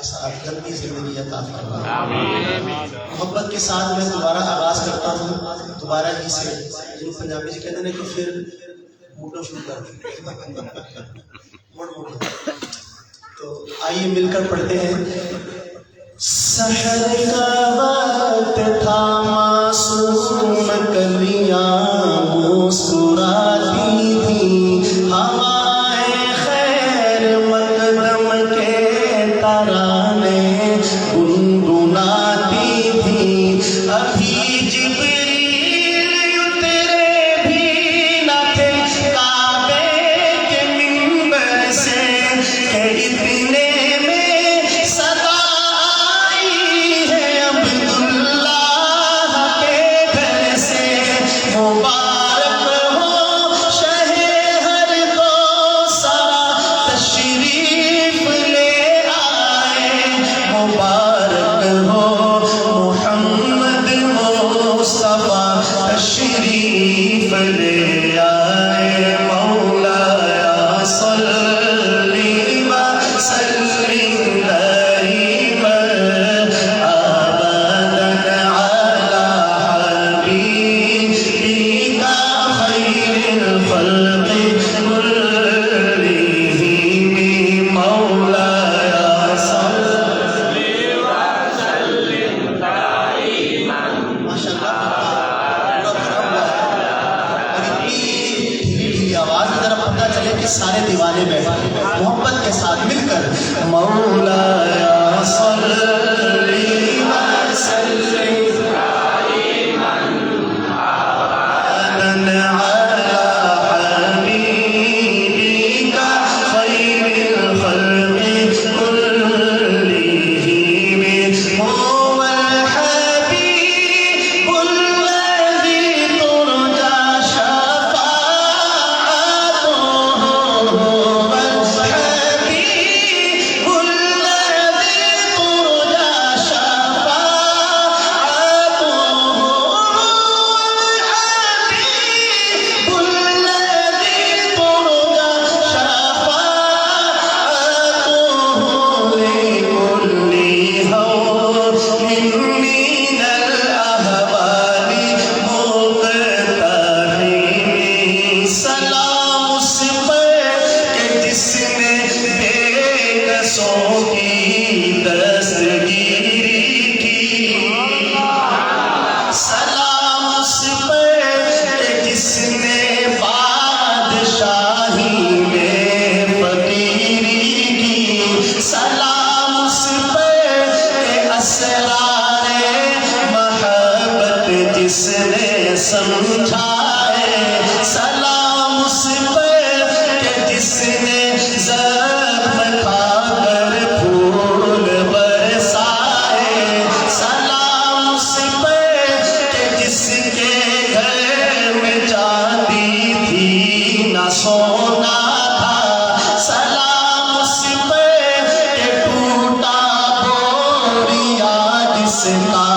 کے ساتھ لمبی زندگی عطا فرمائے۔ محبت کے ساتھ میں دوبارہ آغاز کرتا ہوں، دوبارہ ہی سے جن پنجابی سے کہتے ہیں کہ پھر موٹو شروع کر تو آئیے مل کر پڑھتے ہیں۔ سحر کا وقت تھا، معصوم کلیاں مسکراتی تھی، ہوائیں خیر مقدم کے ترانے گنگناتی تھی، ابھی جبریل اترے بھی نہ تھے کعبے کے منبر سے کہ اتنے سارے دیوانے بیٹھے محبت کے ساتھ مل کر مولایا صلی وسلم دائما ابدا علی حبیبک خیر الخلق کلہم، هو الحبیب الذی ترجی سمجھائے، سلام اس پر کہ جس نے زخم کھا کر پھول برسائے، سلام اس پر کہ جس کے گھر میں جاتی تھی نہ سونا تھا، سلام اس پر کہ ٹوٹا بوریا جس کا